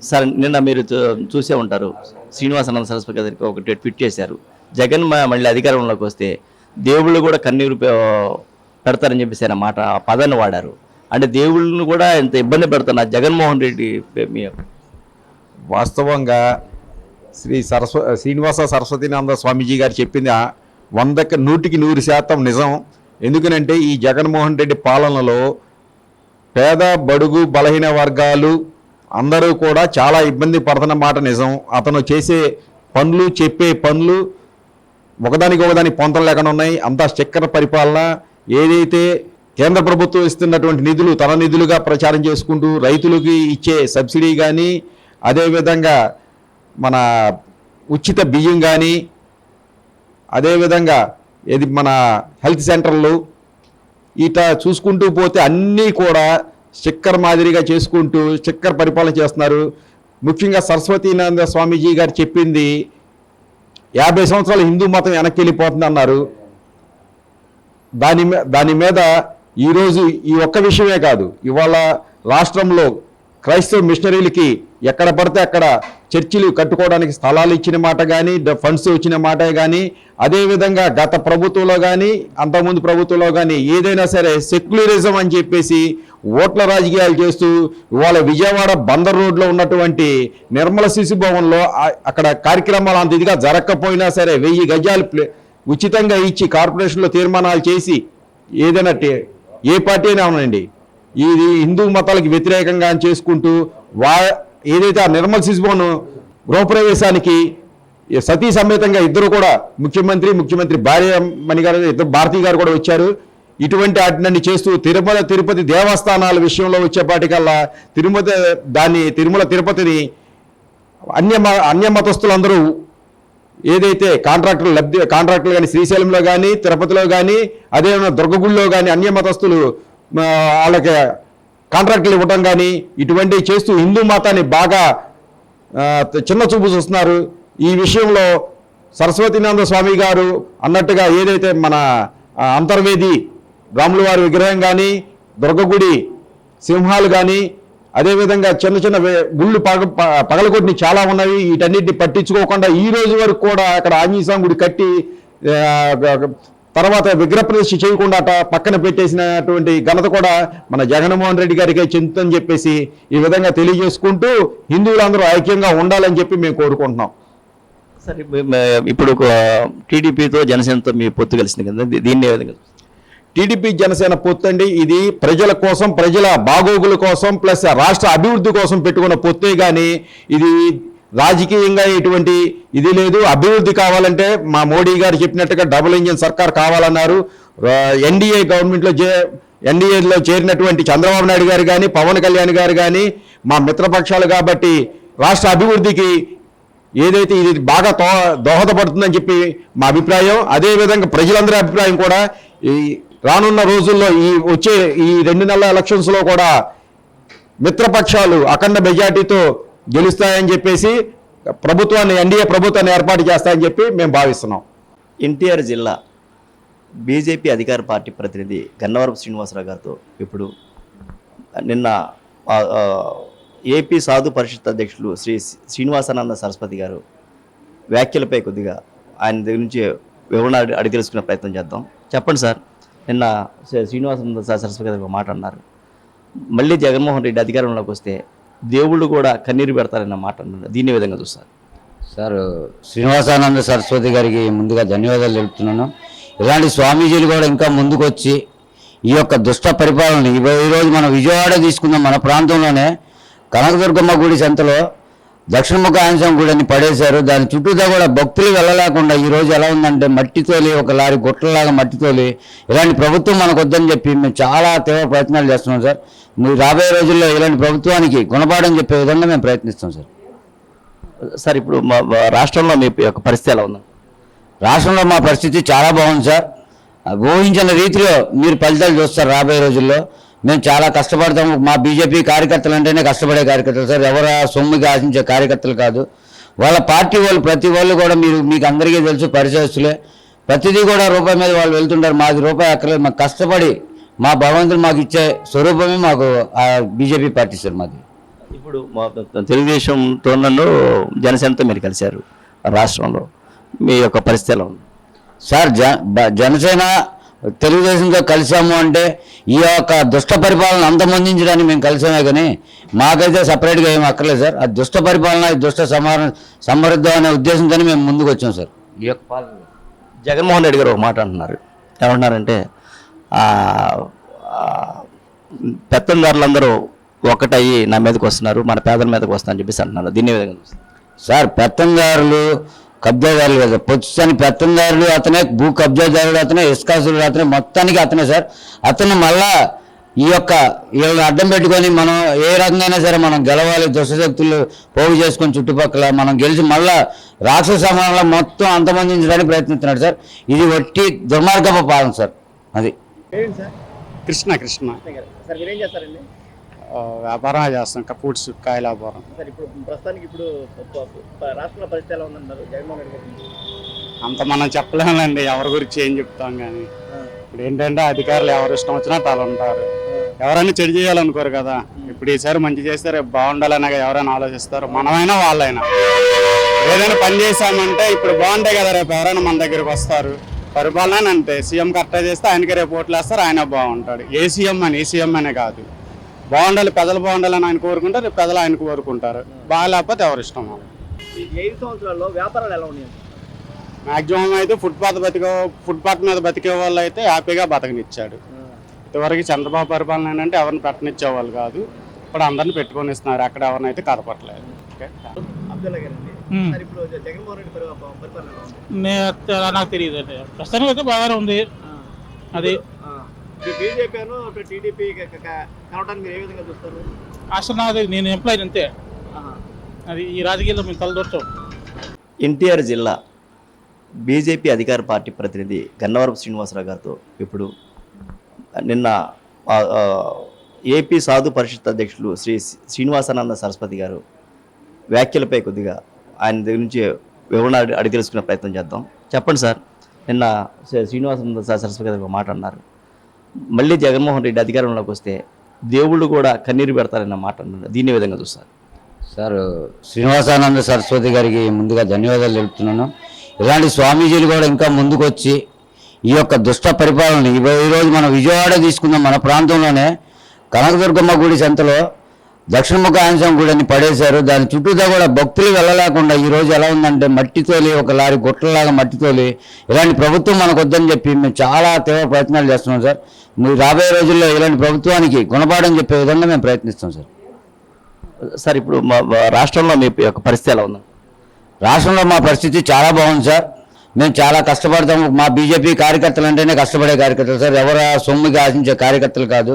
Sir నిన్న మీరు చూసే ఉంటారు, శ్రీనివాసానంద సరస్వతి గారికి ఒకటి ట్వీట్ చేశారు. జగన్ మళ్ళీ అధికారంలోకి వస్తే దేవుళ్ళు కూడా కన్నీరు పెడతారని చెప్పేసి ఆయన మాట, ఆ పదాన్ని వాడారు. అంటే దేవుళ్ళను కూడా ఎంత ఇబ్బంది పెడుతున్నారు జగన్మోహన్ రెడ్డి. వాస్తవంగా శ్రీనివాస సరస్వతీనంద స్వామీజీ గారు చెప్పింది 100% నిజం. ఎందుకనంటే ఈ జగన్మోహన్ రెడ్డి పాలనలో పేద బడుగు బలహీన వర్గాలు అందరూ కూడా చాలా ఇబ్బంది పడుతున్న మాట నిజం. అతను చేసే పనులు, చెప్పే పనులు ఒకదానికి పొంతన లేకుండా ఉన్నాయి. అంతా చక్కెర పరిపాలన. ఏదైతే కేంద్ర ప్రభుత్వం ఇస్తున్నటువంటి నిధులు తన నిధులుగా ప్రచారం చేసుకుంటూ రైతులకి ఇచ్చే సబ్సిడీ కానీ, అదేవిధంగా మన ఉచిత బియ్యం కానీ, అదేవిధంగా ఏది మన హెల్త్ సెంటర్లు ఇట్లా చూసుకుంటూ పోతే అన్నీ కూడా చక్కెర మాదిరిగా చేసుకుంటూ చక్కెర పరిపాలన చేస్తున్నారు. ముఖ్యంగా సరస్వతీనంద స్వామీజీ గారు చెప్పింది 50 సంవత్సరాలు హిందూ మతం వెనక్కి వెళ్ళిపోతుంది అన్నారు. దాని మీద ఈరోజు ఈ ఒక్క విషయమే కాదు, ఇవాళ రాష్ట్రంలో క్రైస్తవ మిషనరీలకి ఎక్కడ పడితే అక్కడ చర్చిలు కట్టుకోవడానికి స్థలాలు ఇచ్చిన మాట కానీ, ఫండ్స్ వచ్చిన మాట కానీ, అదేవిధంగా గత ప్రభుత్వంలో కానీ అంతకుముందు ప్రభుత్వంలో కానీ ఏదైనా సరే సెక్యులరిజం అని చెప్పేసి ఓట్ల రాజకీయాలు చేస్తూ ఇవాళ విజయవాడ బందర్ రోడ్లో ఉన్నటువంటి నిర్మల శిశు భవన్లో అక్కడ కార్యక్రమాలు అంత ఇదిగా జరగకపోయినా సరే 1000 గజాలు ఉచితంగా ఇచ్చి కార్పొరేషన్లో తీర్మానాలు చేసి ఏదైనా ఏ పార్టీ అయినా అవునండి ఇది హిందూ మతాలకు వ్యతిరేకంగా చేసుకుంటూ ఏదైతే ఆ నిర్మల్ శిశుభవన్ గృహప్రవేశానికి సతీ సమేతంగా ఇద్దరు కూడా ముఖ్యమంత్రి భార్య మణి గారు, ఇద్దరు భారతీ గారు కూడా వచ్చారు. ఇటువంటి వాటిని చేస్తూ తిరుపతి దేవస్థానాల విషయంలో వచ్చేపాటికల్లా తిరుమల తిరుపతిని అన్య మతస్థులందరూ ఏదైతే కాంట్రాక్టులు కానీ శ్రీశైలంలో కానీ తిరుపతిలో కానీ అదేవిధంగా దుర్గగుడిలో కానీ అన్య మతస్థులు వాళ్ళకి కాంట్రాక్టులు ఇవ్వడం కానీ ఇటువంటివి చేస్తూ హిందూ మతాన్ని బాగా చిన్న చూపు చూస్తున్నారు. ఈ విషయంలో సరస్వతీనంద స్వామి గారు అన్నట్టుగా ఏదైతే మన అంతర్వేది రాముల వారి విగ్రహం కానీ, దుర్గగుడి సింహాలు కానీ, అదేవిధంగా చిన్న గుళ్ళు పగలగొట్టిని చాలా ఉన్నాయి. వీటన్నిటిని పట్టించుకోకుండా ఈ రోజు వరకు కూడా అక్కడ ఆంజనేయ స్వామి గుడి కట్టి తర్వాత విగ్రహ ప్రతిష్ఠ చేయకుండా పక్కన పెట్టేసినటువంటి ఘనత కూడా మన జగన్మోహన్ రెడ్డి గారికి చెందుతుందని చెప్పేసి ఈ విధంగా తెలియజేసుకుంటూ హిందువులందరూ ఐక్యంగా ఉండాలని చెప్పి మేము కోరుకుంటున్నాం. సరే, ఇప్పుడు టీడీపీతో జనసేనతో మీ పొత్తు కలిసింది కదా, దీన్ని ఏ విధంగా? టీడీపీ జనసేన పొత్తు అండి, ఇది ప్రజల కోసం, ప్రజల బాగోగుల కోసం ప్లస్ రాష్ట్ర అభివృద్ధి కోసం పెట్టుకున్న పొత్తే కానీ ఇది రాజకీయంగా ఎటువంటి ఇది లేదు. అభివృద్ధి కావాలంటే మా మోడీ గారు చెప్పినట్టుగా డబుల్ ఇంజిన్ సర్కార్ కావాలన్నారు. ఎన్డీఏలో చేరినటువంటి చంద్రబాబు నాయుడు గారు కానీ, పవన్ కళ్యాణ్ గారు కానీ మా మిత్రపక్షాలు కాబట్టి రాష్ట్ర అభివృద్ధికి ఏదైతే ఇది బాగా దోహదపడుతుందని చెప్పి మా అభిప్రాయం. అదేవిధంగా ప్రజలందరి అభిప్రాయం కూడా ఈ రానున్న రోజుల్లో వచ్చే 2 నెలల ఎలక్షన్స్లో కూడా మిత్రపక్షాలు అఖండ మెజార్టీతో గెలుస్తాయని చెప్పేసి ఎన్డీఏ ప్రభుత్వాన్ని ఏర్పాటు చేస్తాయని చెప్పి మేము భావిస్తున్నాం. ఎన్టీఆర్ జిల్లా బీజేపీ అధికార పార్టీ ప్రతినిధి గన్నవరపు శ్రీనివాసరావు గారితో ఇప్పుడు నిన్న ఏపీ సాధు పరిషత్ అధ్యక్షులు శ్రీనివాసానంద సరస్వతి గారు వ్యాఖ్యలపై కొద్దిగా ఆయన దగ్గర నుంచి వివరణ అడిగి తెలుసుకునే ప్రయత్నం చేద్దాం. చెప్పండి సార్, నిన్న శ్రీనివాసానంద సరస్వతి గారు ఒక మాట అన్నారు, మళ్ళీ జగన్మోహన్ రెడ్డి అధికారంలోకి వస్తే దేవుళ్ళు కూడా కన్నీరు పెడతారన్న మాట అన్నారు. దీన్ని విధంగా చూస్తారు సార్? శ్రీనివాసానంద సరస్వతి గారికి ముందుగా ధన్యవాదాలు తెలుపుతున్నాను. ఇలాంటి స్వామీజీలు కూడా ఇంకా ముందుకు వచ్చి ఈ యొక్క దుష్ట పరిపాలన ఈరోజు మనం విజయవాడ తీసుకుందాం, మన ప్రాంతంలోనే కనకదుర్గమ్మ గుడి సంతలో దక్షిణముఖ ఆంజనేయ గుడి అని పడేశారు. దాని చుట్టూతా కూడా భక్తులు వెళ్ళలేకుండా ఈరోజు ఎలా ఉందంటే మట్టితోలి ఒక లారీ గుట్టలాగా మట్టితోలి. ఇలాంటి ప్రభుత్వం మనకు వద్దని చెప్పి మేము చాలా తీవ్ర ప్రయత్నాలు చేస్తున్నాం సార్. మీరు రాబోయే రోజుల్లో ఇలాంటి ప్రభుత్వానికి గుణపాఠం చెప్పే విధంగా మేము ప్రయత్నిస్తాం సార్. సార్, ఇప్పుడు మా రాష్ట్రంలో మీ యొక్క పరిస్థితి ఎలా ఉంది? రాష్ట్రంలో మా పరిస్థితి చాలా బాగుంది సార్. ఊహించిన రీతిలో మీరు ఫలితాలు చూస్తారు రాబోయే రోజుల్లో. మేము చాలా కష్టపడతాము. మా బీజేపీ కార్యకర్తలు అంటేనే కష్టపడే కార్యకర్తలు సార్, ఎవరు సొమ్ముకి ఆశించే కార్యకర్తలు కాదు. వాళ్ళ పార్టీ వాళ్ళు ప్రతి వాళ్ళు కూడా మీకు అందరికీ తెలుసు, పరిచయస్తులే. ప్రతిదీ కూడా రూపాయి మీద వాళ్ళు వెళ్తుంటారు. మాది రూపాయి అక్కర్లేదు. మాకు కష్టపడి మా భగవంతులు మాకు ఇచ్చే స్వరూపమే మాకు ఆ బీజేపీ పార్టీ సార్ మాది. ఇప్పుడు ఇప్పుడు మా తెలుగుదేశంతో నన్ను జనసేనతో మీరు కలిశారు రాష్ట్రంలో, మీ యొక్క పరిస్థితి ఎలా ఉంది? సార్ జనసేన తెలుగుదేశంతో కలిసాము అంటే ఈ యొక్క దుష్ట పరిపాలన అంతమొందించడానికి మేము కలిసామే కానీ మాకైతే సపరేట్గా ఏం అక్కర్లేదు సార్. ఆ దుష్ట పరిపాలన ఈ దుష్ట సమృద్ధం అనే ఉద్దేశంతోనే మేము ముందుకు వచ్చాం సార్. ఈ యొక్క పాలన జగన్మోహన్ రెడ్డి గారు ఒక మాట అంటున్నారు, ఏమంటున్నారంటే పెత్తందారులందరూ ఒకటయ్యి నా మీదకి వస్తున్నారు, మన పేదల మీదకి వస్తారని చెప్పేసి అంటున్నారు. దీన్ని ఏ విధంగా చూస్తారు? సార్ పెత్తందారులు కబ్జాదారులు కదా, పొచ్చుని పెత్తందారులు అతనే, భూ కబ్జాదారుడు అతనే, ఇసుకాసులు అతనే, మొత్తానికి అతనే సార్. అతను మళ్ళా ఈ యొక్క వీళ్ళని అడ్డం పెట్టుకొని మనం ఏ రకంగా సరే మనం గెలవాలి, దుష్టశక్తులు పోగు చేసుకొని చుట్టుపక్కల మనం గెలిచి మళ్ళా రాక్షస సమానంలో మొత్తం అంతమందించడానికి ప్రయత్నిస్తున్నాడు సార్. ఇది వట్టి దుర్మార్గపు పాలన సార్. అది కృష్ణ సార్ మీరేం చేస్తారండి? వ్యాపారం చేస్తాం, ఫ్రూట్స్ కాయల వ్యాపారం. సార్ ఇప్పుడు ప్రస్తుతానికి ఇప్పుడు రాష్ట్రంలో పరిస్థితి ఎలా ఉందన్నారు జగన్మోహన్ రెడ్డి గారు? అంత మనం చెప్పలేమండి, ఎవరి గురించి ఏం చెప్తాం కానీ. ఇప్పుడు ఏంటంటే అధికారులు ఎవరు ఇష్టం వచ్చినా తల ఉంటారు, ఎవరైనా చెడు చేయాలనుకోరు కదా. ఇప్పుడు ఈసారి మంచి చేస్తే రేపు బాగుండాలనే ఎవరైనా ఆలోచిస్తారు, మనమైనా వాళ్ళైనా. ఏదైనా పని చేశామంటే ఇప్పుడు బాగుంటాయి కదా, రేపు ఎవరైనా మన దగ్గరికి వస్తారు. పరిపాలన అంటే సీఎం కరెక్ట్గా చేస్తే ఆయనకి రేపు ఓట్లు వేస్తారు, ఆయన బాగుంటాడు. ఏ సీఎం అనే కాదు, బాగుండాలి, ప్రజలు బాగుండాలని ఆయన కోరుకుంటారు, రేపు ప్రజలు ఆయనకు కోరుకుంటారు. బాగాలేకపోతే ఎవరు ఇష్టం వాళ్ళు. ఈ 5 సంవత్సరాల్లో వ్యాపారాలు ఎలా ఉన్నాయి? మాక్సిమం అయితే ఫుట్పాత్ మీద బతికే వాళ్ళు అయితే హ్యాపీగా బతకనిచ్చాడు. ఇంతవరకు చంద్రబాబు పరిపాలన ఏంటంటే ఎవరిని పెట్టనిచ్చేవాళ్ళు కాదు, ఇప్పుడు అందరిని పెట్టుకొని ఇస్తున్నారు, అక్కడ ఎవరినైతే కదపట్లేదు. అబ్దుల్లా గారండి, సార్ ఇప్పుడు జగన్మోహన్ రెడ్డి పరిపాలన ఎలా ఉంది? నాకు తెలియదు అండి, ప్రస్తుతానికి అయితే బాగానే ఉంది. అది బీజేపీ టీడీపీ కలవడానికి మీరు ఏ విధంగా చూస్తారు? అసలు నాకు నేను ఎంప్లాయీ అంతే, అది ఈ రాజకీయాల్లో మేము తలదూర్చాం. ఎన్టీఆర్ జిల్లా బీజేపీ అధికార పార్టీ ప్రతినిధి గన్నవరపు శ్రీనివాసరావు గారితో ఇప్పుడు నిన్న ఏపీ సాధు పరిషత్ అధ్యక్షులు శ్రీ శ్రీనివాసానంద సరస్వతి గారు వ్యాఖ్యలపై కొద్దిగా ఆయన దగ్గర నుంచి వివరణ అడిగి తెలుసుకునే ప్రయత్నం చేద్దాం. చెప్పండి సార్, నిన్న శ్రీనివాసానంద సరస్వతి గారు ఒక మాట అన్నారు, మళ్ళీ జగన్మోహన్ రెడ్డి అధికారంలోకి వస్తే దేవుళ్ళు కూడా కన్నీరు పెడతారన్న మాట అన్నారు. దీన్ని విధంగా చూస్తారు? సార్ శ్రీనివాసానంద సరస్వతి గారికి ముందుగా ధన్యవాదాలు తెలుపుతున్నాను. ఇలాంటి స్వామీజీలు కూడా ఇంకా ముందుకు వచ్చి ఈ యొక్క దుష్ట పరిపాలన ఈరోజు మనం విజయవాడ తీసుకుందాం, మన ప్రాంతంలోనే కనకదుర్గమ్మ గుడి సంతలో దక్షిణముఖ ఆంజనేయ గుడి అని పడేశారు. దాని చుట్టూతా కూడా భక్తులు వెళ్ళలేకుండా ఈరోజు ఎలా ఉందంటే మట్టితోలి, ఒక లారీ గుట్టలాగా మట్టితోలి. ఇలాంటి ప్రభుత్వం మనకు వద్దని చెప్పి మేము చాలా తీవ్ర ప్రయత్నాలు చేస్తున్నాం సార్. మీరు రాబోయే రోజుల్లో ఇలాంటి ప్రభుత్వానికి గుణపాఠం చెప్పే విధంగా మేము ప్రయత్నిస్తాం సార్. సార్ ఇప్పుడు రాష్ట్రంలో మీ యొక్క పరిస్థితి ఎలా ఉంది? రాష్ట్రంలో మా పరిస్థితి చాలా బాగుంది సార్. మేము చాలా కష్టపడతాము. మా బీజేపీ కార్యకర్తలు అంటేనే కష్టపడే కార్యకర్తలు సార్, ఎవరు సొమ్ముగా ఆశించే కార్యకర్తలు కాదు.